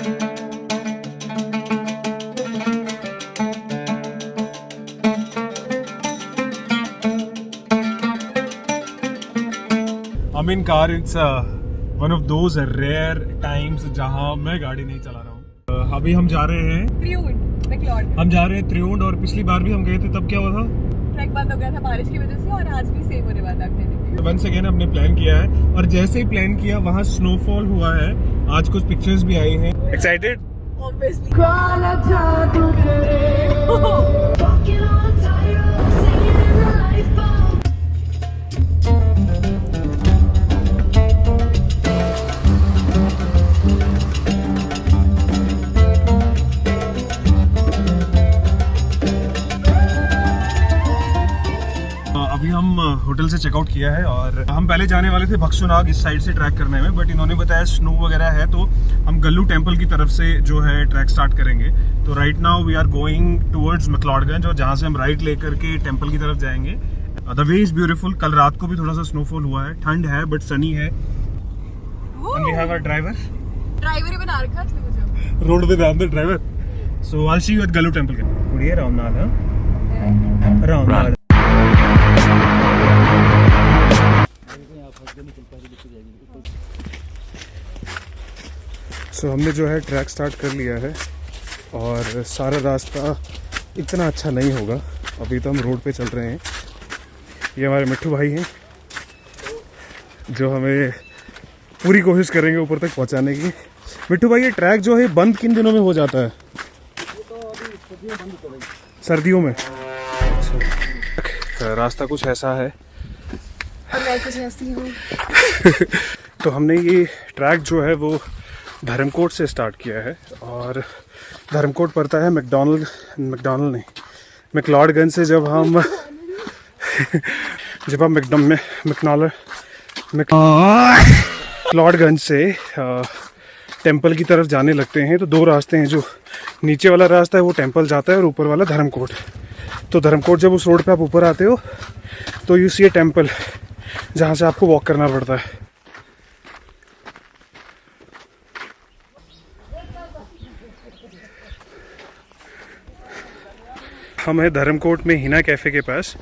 I'm in car. It's one of those rare times जहाँ मैं गाड़ी नहीं चला रहा हूँ। अभी हम जा रहे हैं हम जा रहे हैं त्रिउंड, और पिछली बार भी हम गए थे, तब क्या हुआ था? ट्रैक बंद हो गया था बारिश की वजह से, और आज भी सेम होने वाला है। वंस अगेन हमने प्लान किया है, और जैसे ही प्लान किया वहाँ स्नोफॉल हुआ है। आज कुछ पिक्चर्स भी आई हैं। एक्साइटेड? Obviously. अभी हम होटल से चेकआउट किया है, और हम पहले जाने वाले थे भक्सुनाग इस साइड से ट्रैक करने में, बट इन्होंने बताया स्नो वगैरह है तो हम गल्लू टेम्पल की तरफ से जो है ट्रैक स्टार्ट करेंगे। तो right now we are going towards McLeodganj, और जहाँ से हम राइट लेकर के टेम्पल की तरफ जाएंगे। The way is beautiful. कल रात को भी थोड़ा सा स्नोफॉल हुआ है, ठंड है बट सनी है। And we have a driver ही बना रखा है मुझे। रोड पे ध्यान दे driver. So I see you at Gallu temple के कुड़िए रामनाथ। रामनाथ सो हमने जो है ट्रैक स्टार्ट कर लिया है, और सारा रास्ता इतना अच्छा नहीं होगा। अभी तो हम रोड पे चल रहे हैं। ये हमारे मिट्ठू भाई हैं जो हमें पूरी कोशिश करेंगे ऊपर तक पहुंचाने की। मिट्ठू भाई, ये ट्रैक जो है बंद किन दिनों में हो जाता है? सर्दियों में। अच्छा, रास्ता कुछ ऐसा है और मैं कुछ ऐसी हूँ। तो हमने ये ट्रैक जो है वो धर्मकोट से स्टार्ट किया है, और धर्मकोट पड़ता है मैक्लॉडगंज से। जब हम मैक्लॉडगंज से टेंपल की तरफ जाने लगते हैं तो दो रास्ते हैं। जो नीचे वाला रास्ता है वो टेंपल जाता है, और ऊपर वाला धर्मकोट। तो धर्मकोट जब उस रोड पे आप ऊपर आते हो तो यू सी ए टेंपल, जहाँ से आपको वॉक करना पड़ता है। हम हैं धर्मकोट में हिना कैफ़े के पास।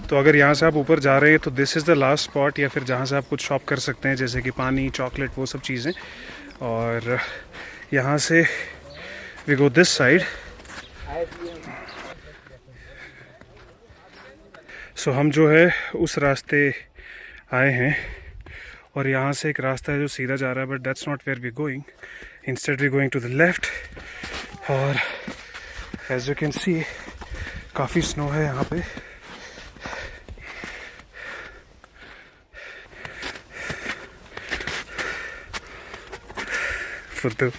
तो अगर यहाँ से आप ऊपर जा रहे हैं तो this is the last spot, या फिर जहाँ से आप कुछ शॉप कर सकते हैं जैसे कि पानी, चॉकलेट, वो सब चीज़ें। और यहाँ से वी गो दिस साइड। सो हम जो है उस रास्ते आए हैं, और यहाँ से एक रास्ता है जो सीधा जा रहा है, but that's not where we going. Instead we going to the left. और एज यू कैन सी काफ़ी स्नो है यहाँ पे। फुद्दू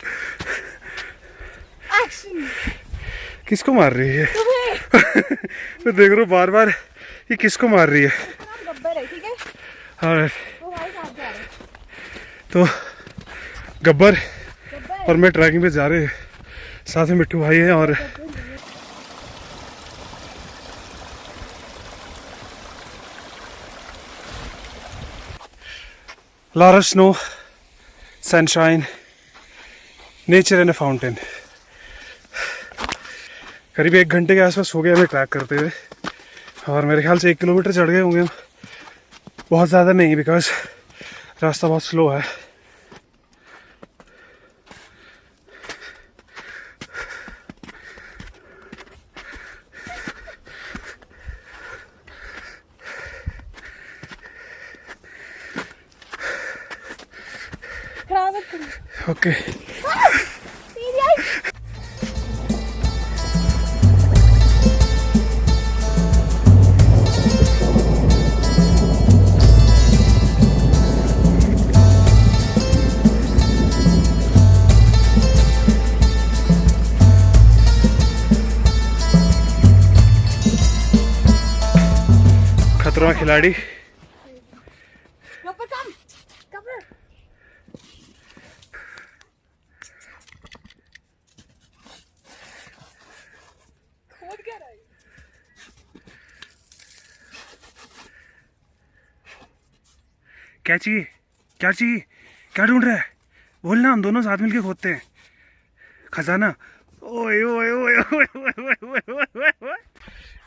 किसको मार रही है? मैं देख रहा हूँ बार बार ये किसको मार रही है। गब्बर है, ठीक है? हाँ, वो भाई साथ जा रहे हैं। तो गब्बर और मैं ट्रैकिंग पे जा रहे हैं, साथ में मिट्टू भाई हैं। और lot of snow, sunshine, nature and a fountain। करीब 1 घंटे के आसपास हो गया हमें ट्रैक करते हुए, और मेरे ख्याल से 1 किलोमीटर चढ़ गए होंगे हम। बहुत ज़्यादा नहीं, बिकॉज रास्ता बहुत स्लो है। ओके खतरा खिलाड़ी। क्या चाहिए, क्या चाहिए, क्या ढूंढ रहा है? बोलना, हम दोनों साथ मिलके खोदते हैं। खजाना। ओए ओए ओए ओए ओए ओए ओए ओए ओए ओए।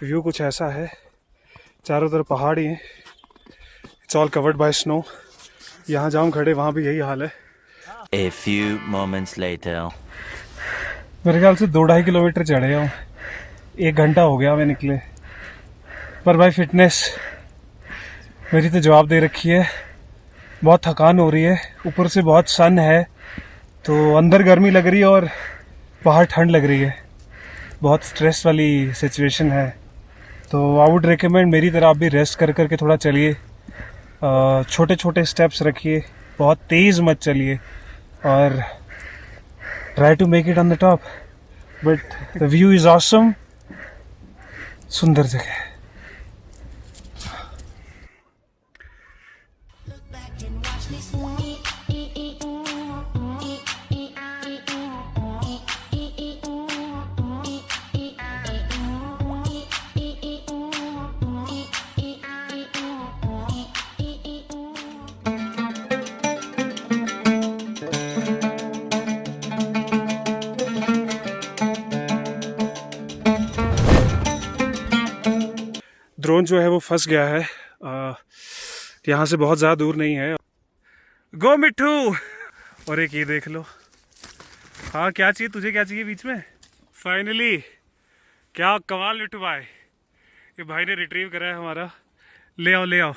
व्यू कुछ ऐसा है, चारों तरफ पहाड़ी हैं, it's all covered by snow. यहाँ जहाँ हम खड़े वहाँ भी यही हाल है। A few moments later. मेरे ख्याल से 2-2.5 किलोमीटर चढ़े हम, 1 घंटा हो गया हमें निकले, पर भाई फिटनेस मेरी तो जवाब दे रखी है। बहुत थकान हो रही है, ऊपर से बहुत सन है, तो अंदर गर्मी लग रही है और बाहर ठंड लग रही है। बहुत स्ट्रेस वाली सिचुएशन है। तो आई वुड रिकमेंड मेरी तरह आप भी रेस्ट कर करके थोड़ा चलिए, छोटे छोटे स्टेप्स रखिए, बहुत तेज़ मत चलिए, और try to make it on the top. But the view is awesome, सुंदर जगह है। ड्रोन जो है वो फंस गया है, यहाँ से बहुत ज़्यादा दूर नहीं है। गो मिट्ठू। और एक ये देख लो। हाँ, क्या चाहिए तुझे, क्या चाहिए बीच में? फाइनली क्या कमाल मिट्ठू भाई, ये भाई ने रिट्रीव करा है हमारा। ले आओ ले आओ।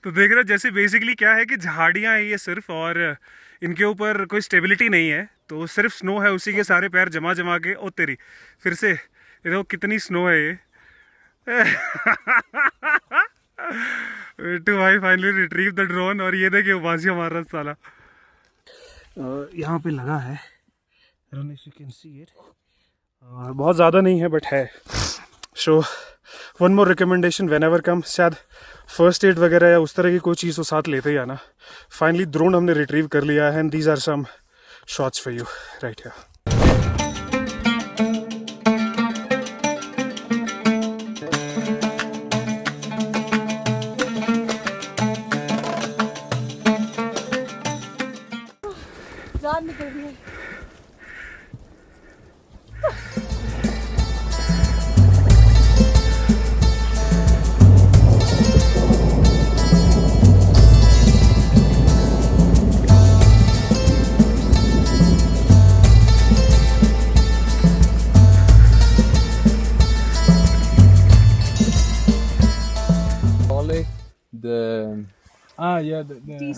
तो देख रहे हो, जैसे बेसिकली क्या है कि झाड़ियाँ हैं ये सिर्फ, और इनके ऊपर कोई स्टेबिलिटी नहीं है, तो सिर्फ स्नो है, उसी के सारे पैर जमा जमा के। ओ तेरी, फिर से ये देखो कितनी स्नो है ये। टू भाई फाइनली रिट्रीव द ड्रोन, और ये देखिए बाजी हमारा साला यहाँ पे लगा है। I don't know if you can see it. बहुत ज़्यादा नहीं है बट है। So one more recommendation, when ever come, शायद फर्स्ट एड वगैरह या उस तरह की कोई चीज़ तो साथ लेते ही आना। फाइनली ड्रोन हमने रिट्रीव कर लिया है, and these are some shots for you right here. जान निकल रही है।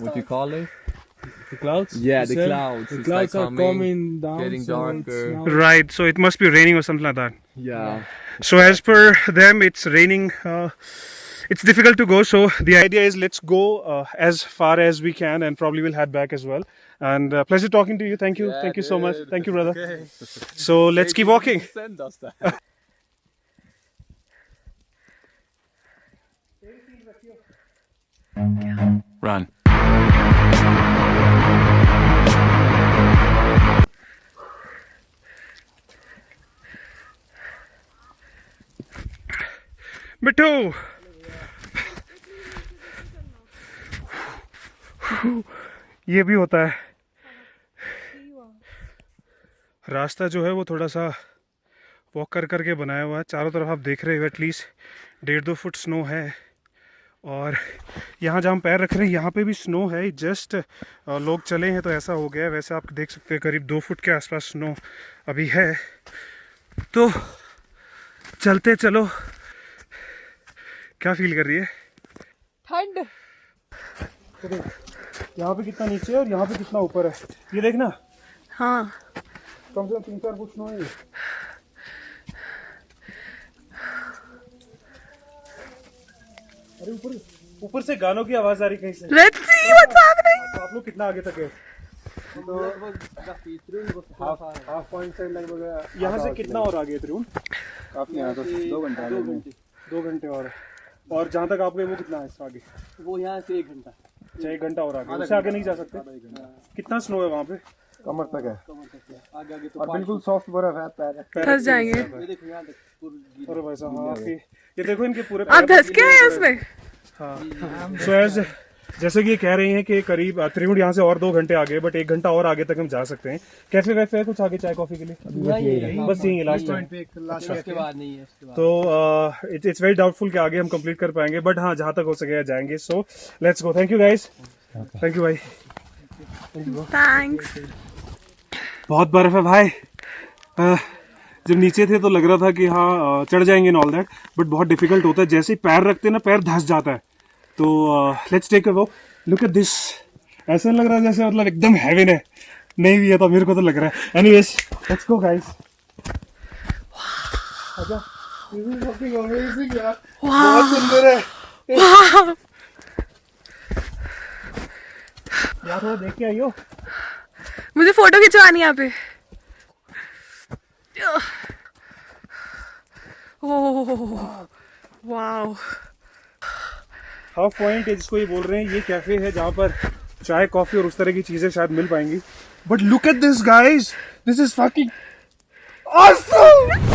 What you call it? The clouds? Yeah, the You said? clouds. The It's clouds like are coming down. getting so it's darker. now- Right, so it must be raining or something like that. Yeah. So as per them, it's raining. It's difficult to go. So the idea is let's go as far as we can, and probably we'll head back as well. And pleasure talking to you. Thank you. Thank you so much. dude. Thank you, brother. Okay. So let's keep walking. Send us that. Run. मिट्टू, ये भी होता है। रास्ता जो है वो थोड़ा सा वॉक कर करके बनाया हुआ है। चारों तरफ आप देख रहे हो एटलीस्ट 1.5-2 फुट स्नो है, और यहाँ जहाँ हम पैर रख रहे हैं यहाँ पे भी स्नो है। जस्ट लोग चले हैं तो ऐसा हो गया है। वैसे आप देख सकते हैं करीब 2 फुट के आसपास स्नो अभी है। तो चलते चलो। क्या फील कर रही है? ठंड। यहाँ पे कितना नीचे है और यहाँ पे कितना ऊपर है, ये देखना। हाँ, कम से कम 3-4 फुट स्नो है। अरे ऊपर ऊपर से गानों की आवाज आ रही कहीं से। Let's see what's happening. तो आप लोग कितना आगे तक है? हाफ पॉइंट से लगभग यहाँ से कितना और आगे त्रिउन? काफी यहाँ तो 2 घंटा 2 घंटे और जहाँ तक आप गए वो कितना है इससे आगे? वो यहाँ से 1 घंटा। अच्छा, 1 घंटा और आगे, उससे आगे नहीं जा सकते। कितना स्नो है वहाँ पे? कमर तक है। आगे आगे तो और बिल्कुल सॉफ्ट बर्फ है। पैर फंस जाएंगे। ये देखो यहाँ तक। अरे भाई साहब, हाँ, ये देखो इनके पूरे आप धस के आए उसमें? हाँ। So जैसे कि ये कह रहे हैं कि करीब त्रिवेणी यहाँ से और 2 घंटे आगे, बट 1 घंटा और आगे तक हम जा सकते हैं। कैफे वैफे है कुछ आगे चाय कॉफी के लिए? बस यही है लास्ट टाइम। उसके बाद नहीं है, उसके बाद तो इट्स वेरी डाउटफुल कि आगे हम कंप्लीट कर पाएंगे, बट हाँ जहाँ तक हो सके जाएंगे। So let's go. Thank you guys. Thank you भाई। थैंक्स। बहुत बर्फ है भाई। जब नीचे थे तो लग रहा था कि हाँ चढ़ जाएंगे एंड ऑल दैट, बट बहुत डिफिकल्ट होता है। जैसे ही पैर रखते हैं ना, पैर धंस जाता है। तो लेट्स टेक अ वो लुक एट दिस। ऐसा लग रहा है जैसे मतलब एकदम हेवन है। नहीं भी है तो मेरे को तो लग रहा है। Anyways let's go guys. अच्छा, this is fucking amazing यार। बहुत सुंदर है यार। थोड़ा देख के आइयो। मुझे फोटो खिंचवानी है यहाँ पे। Oh wow. हाफ पॉइंट है जिसको ये बोल रहे हैं, ये कैफे है जहाँ पर चाय कॉफी और उस तरह की चीजें शायद मिल पाएंगी। But look at this guys, this is fucking awesome.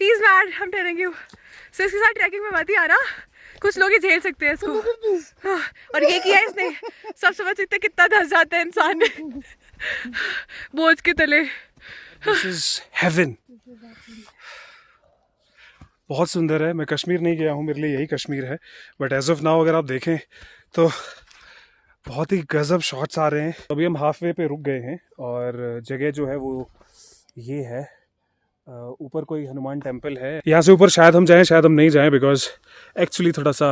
He's mad, I'm telling you. So इसके साथ ट्रैकिंग में मत ही आना, कुछ लोग ही झेल सकते हैं इसको। और ये किया इसने, सब समझ सकते हैं कितना धंस जाता है इंसान बोझ के तले। This is heaven. बहुत सुंदर है। मैं कश्मीर नहीं गया हूँ, मेरे लिए यही कश्मीर है। बट एज ऑफ नाउ अगर आप देखें तो बहुत ही गजब शॉट्स आ रहे हैं। अभी हम हाफ वे पे रुक गए हैं और जगह जो है वो ये है। ऊपर कोई हनुमान टेम्पल है। यहाँ से ऊपर शायद हम जाएं, शायद हम नहीं जाएं, बिकॉज एक्चुअली थोड़ा सा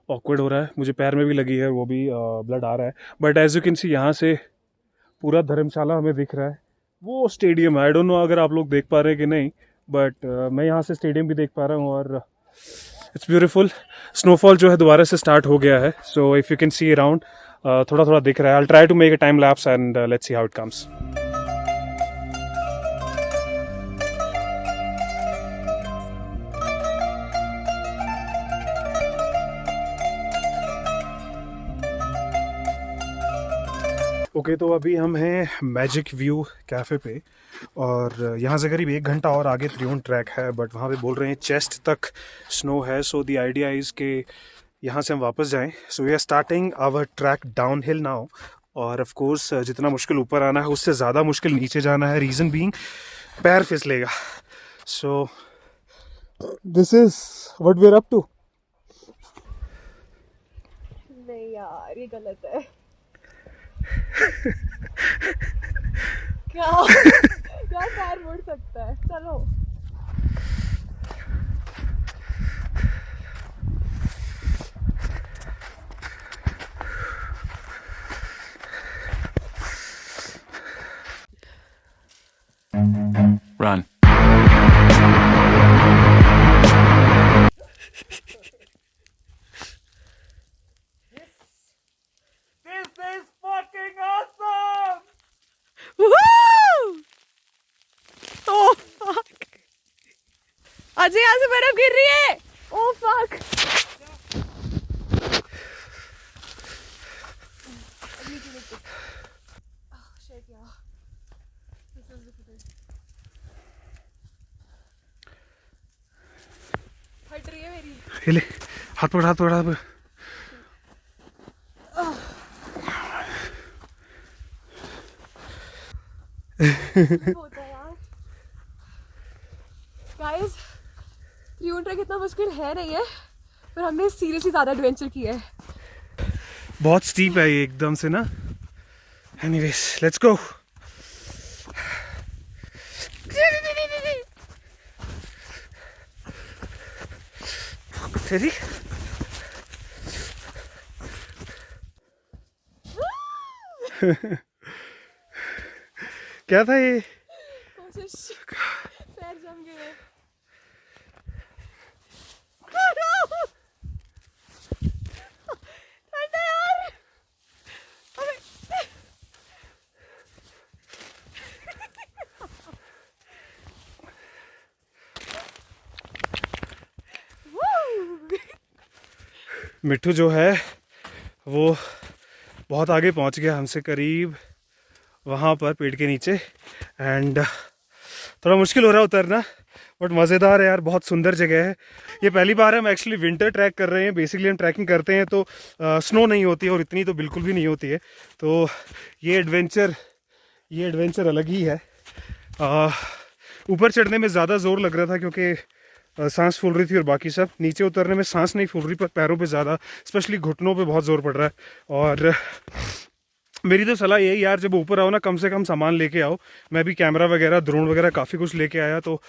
ऑकवर्ड हो रहा है। मुझे पैर में भी लगी है, वो भी ब्लड आ रहा है। But as you can see यहाँ से पूरा धर्मशाला हमें दिख रहा है। वो स्टेडियम है, आई डोंट नो अगर आप लोग देख पा रहे हैं कि नहीं, बट मैं यहाँ से स्टेडियम भी देख पा रहा हूँ और इट्स ब्यूटीफुल। स्नोफॉल जो है दोबारा से स्टार्ट हो गया है। So if you can see around थोड़ा थोड़ा दिख रहा है। I try to make a time lapse and let's see how it comes. Okay तो अभी हम हैं मैजिक व्यू कैफ़े पे और यहाँ से करीब 1 घंटा और आगे त्रिउंड ट्रैक है, बट वहाँ पे बोल रहे हैं चेस्ट तक स्नो है। सो द आइडिया इज़ कि यहाँ से हम वापस जाएं। So we are starting our track down hill now. और ऑफ कोर्स जितना मुश्किल ऊपर आना है उससे ज़्यादा मुश्किल नीचे जाना है। रीज़न बीइंग पैर फिसलेगा। So this is what we are up to. नहीं यार ये गलत है। क्या क्या पैर मुड़ सकता है। चलो Run. अजय यहाँ से बर्फ गिर रही है। Oh fuck. फट रही है मेरी। ले हाथ पकड़, हाथ पकड़, हाथ पकड़। होता है यार। गाइस त्रिउंड ट्रैक इतना मुश्किल है नहीं है, पर हमने सीरियसली ज़्यादा एडवेंचर किया है। बहुत स्टीप है ये एकदम से ना। Anyways let's go. तेरी क्या था ये? कोशिश, पैर जम गए। ठंडा यार। मिट्टू जो है वो बहुत आगे पहुंच गया हमसे, करीब वहाँ पर पेड़ के नीचे। एंड थोड़ा मुश्किल हो रहा है उतरना, बट मज़ेदार है यार, बहुत सुंदर जगह है। ये पहली बार हम एक्चुअली विंटर ट्रैक कर रहे हैं। बेसिकली हम ट्रैकिंग करते हैं तो स्नो नहीं होती है, और इतनी तो बिल्कुल भी नहीं होती है। तो ये एडवेंचर अलग ही है। ऊपर चढ़ने में ज़्यादा ज़ोर लग रहा था क्योंकि सांस फूल रही थी, और बाकी सब नीचे उतरने में सांस नहीं फूल रही, पर पैरों पे ज़्यादा, स्पेशली घुटनों पे बहुत ज़ोर पड़ रहा है। और मेरी तो सलाह यही यार, जब ऊपर आओ ना कम से कम सामान लेके आओ। मैं भी कैमरा वगैरह, ड्रोन वगैरह काफ़ी कुछ लेके आया, तो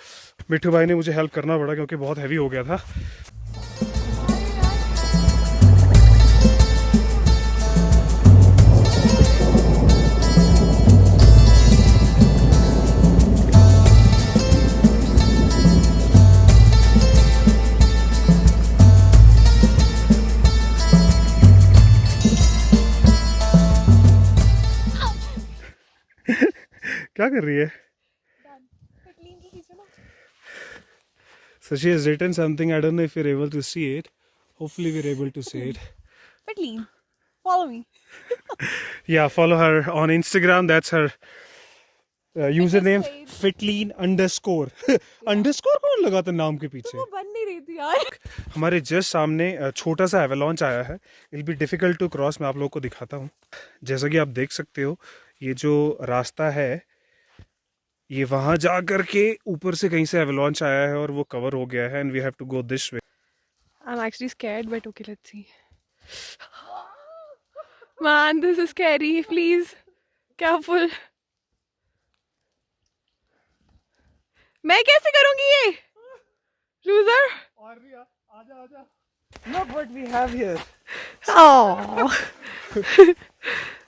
मिट्टू भाई ने मुझे हेल्प करना पड़ा क्योंकि बहुत हैवी हो गया था। क्या कर रही है? So she has written something. I don't know if you're able to see it. Hopefully we're able to see it. Petleen, follow me. Yeah, follow her on Instagram. That's her username. Fitleen_. Underscore कौन लगाता नाम के पीछे? वो बन नहीं रही थी यार। हमारे जस्ट सामने छोटा सा एवलांच आया है। It be difficult to cross. मैं आप लोगों को दिखाता हूँ। जैसा कि आप देख सकते हो, ये जो रास्ता है ये वहां जा करके ऊपर से कहीं से एवलांच आया है और वो कवर हो गया है, and we have to go this way. I'm actually scared, but okay, let's see. Man, this is scary. Please, careful. मैं कैसे करूँगी ये? Loser. Look what we have here. Oh,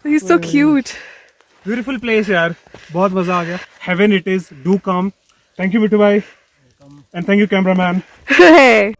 he's so cute. Beautiful place यार, बहुत मजा आ गया। Heaven it is, do come. Thank you Mittu भाई, and thank you cameraman. Hey.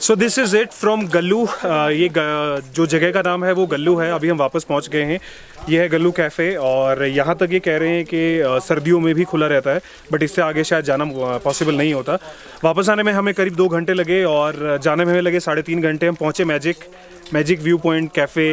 So this is it from Gallu. ये जो जगह का नाम है वो गल्लू है। अभी हम वापस पहुंच गए हैं। ये है गल्लू कैफ़े, और यहाँ तक ये कह रहे हैं कि सर्दियों में भी खुला रहता है, बट इससे आगे शायद जाना पॉसिबल नहीं होता। वापस आने में हमें करीब 2 घंटे लगे, और जाने में हमें लगे 3.5 घंटे। हम पहुँचे मैजिक व्यू पॉइंट कैफ़े,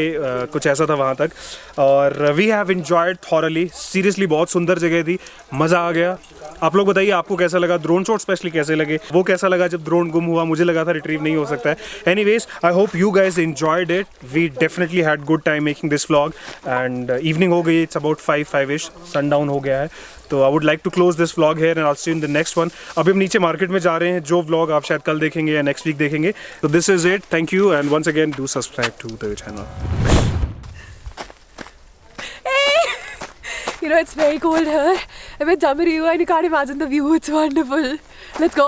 कुछ ऐसा था वहाँ तक। और we have enjoyed thoroughly. Seriously बहुत सुंदर जगह थी, मज़ा आ गया। आप लोग बताइए आपको कैसा लगा, ड्रोन शॉट स्पेशली कैसे लगे, वो कैसा लगा जब ड्रोन गुम हुआ, मुझे लगा था रिट्रीव नहीं हो सकता है। Anyways, I hope you guys enjoyed it. We definitely had good time making this vlog, and evening हो गई, इट्स अबाउट 5-5ish, सनडाउन हो गया है। तो I would like to close this vlog here, and I will see you in the next one. अभी हम नीचे market में जा रहे हैं, जो व्लॉग आप शायद कल देखेंगे या नेक्स्ट वीक देखेंगे। तो this is it, thank you, and once again do subscribe to the channel. You know, it's very cold here. I'm in Jammu, and you can't imagine the view. It's wonderful. Let's go.